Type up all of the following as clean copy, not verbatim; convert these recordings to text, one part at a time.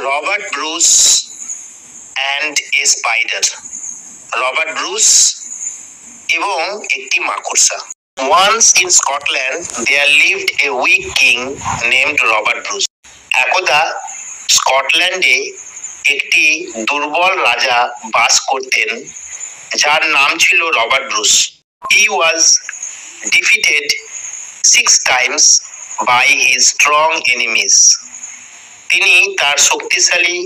Robert Bruce and a spider. Robert Bruce এবং একটি মাকড়সা। Once in Scotland there lived a weak king named Robert Bruce. একদা স্কটল্যান্ডে একটি দুর্বল রাজা বাস করতেন যার নাম ছিল Robert Bruce. He was defeated 6 times by his strong enemies. তিনি তার শক্তিশালী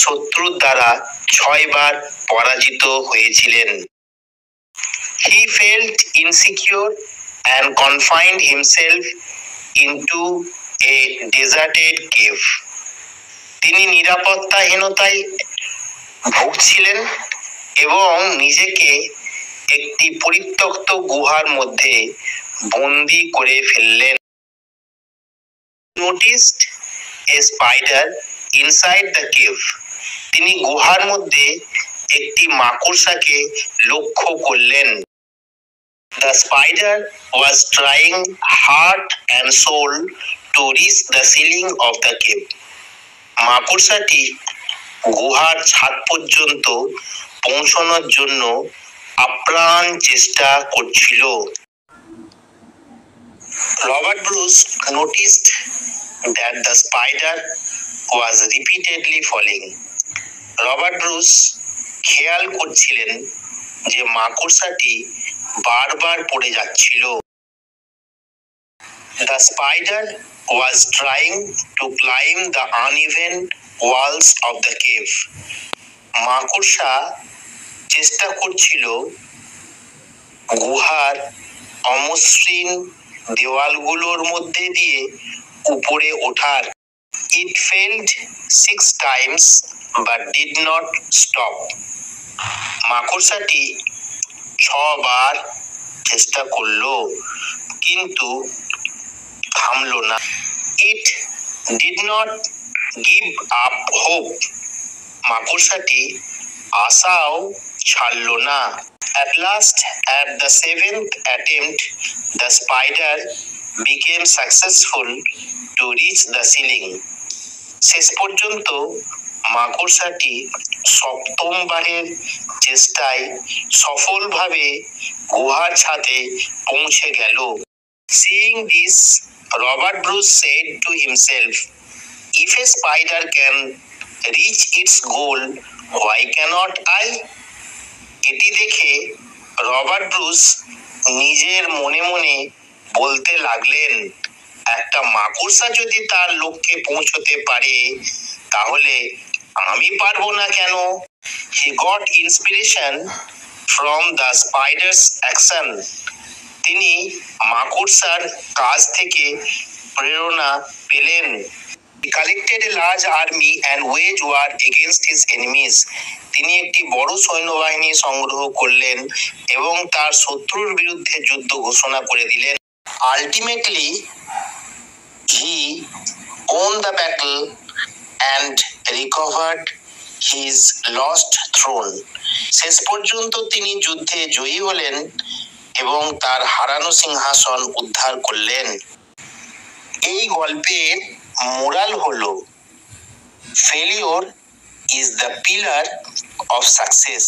শত্রুর দ্বারা 6 বার পরাজিত হয়েছিলেন। He felt insecure and confined himself into a deserted cave. তিনি নিরাপত্তাহীনতায় ভুগছিলেন এবং নিজেকে একটি পরিত্যক্ত গুহার মধ্যে বন্দী করে ফেললেন। Noticed a spider inside the cave. তিনি গুহার মধ্যে একটি মাকড়সাকে লক্ষ্য করলেন। The spider was trying heart and soul to reach the ceiling of the cave. মাকড়সাটি গুহার ছাদ পর্যন্ত পৌঁছানোর জন্য আপ্রাণ চেষ্টা করছিল। Robert Bruce noticed that the spider was repeatedly falling. Robert Bruce খেয়াল করছিলেন যে মাকড়সাটি বারবার পড়ে যাচ্ছিল। The spider was trying to climb the uneven walls of the cave. মাকড়সা চেষ্টা করছিল গুহার অমসৃণ দেওয়ালগুলোর মধ্যে দিয়ে উপরে ওঠার। It failed 6 times but did not stop. মাকড়সাটি 6 বার চেষ্টা করলো কিন্তু থামলো না। It did not give up hope. মাকড়সাটি আশাও ছাড়লো না। At last, at the 7th attempt, the spider became successful to reach the ceiling. শেষ পর্যন্ত মাকড়সাটি 7ম বারের চেষ্টায় সফলভাবে গুহার ছাদে পৌঁছে গেল। Seeing this, Robert Bruce said to himself, "If a spider can reach its goal, why cannot I?" এটি দেখে রবার্ট ব্রুস নিজের মনে মনে বলতে লাগলেন, একটা মাকড়সা যদি তার লক্ষ্যে পৌঁছতে পারে তাহলে আমি পারবো না কেন? He got inspiration from the spider's action. তিনি মাকড়সার কাজ থেকে প্রেরণা পেলেন। He collected a large army and waged war against his enemies. তিনি একটি বড় সৈন্যবাহিনী সংগ্রহ করলেন এবং তার শত্রুর বিরুদ্ধে যুদ্ধ ঘোষণা করে দিলেন। Ultimately, he won the battle and recovered his lost throne. শেষ পর্যন্ত তিনি যুদ্ধে জয়ী হলেন এবং তার হারানো সিংহাসন উদ্ধার করলেন। এই গল্পের মোরাল হলো, failure is the pillar of success.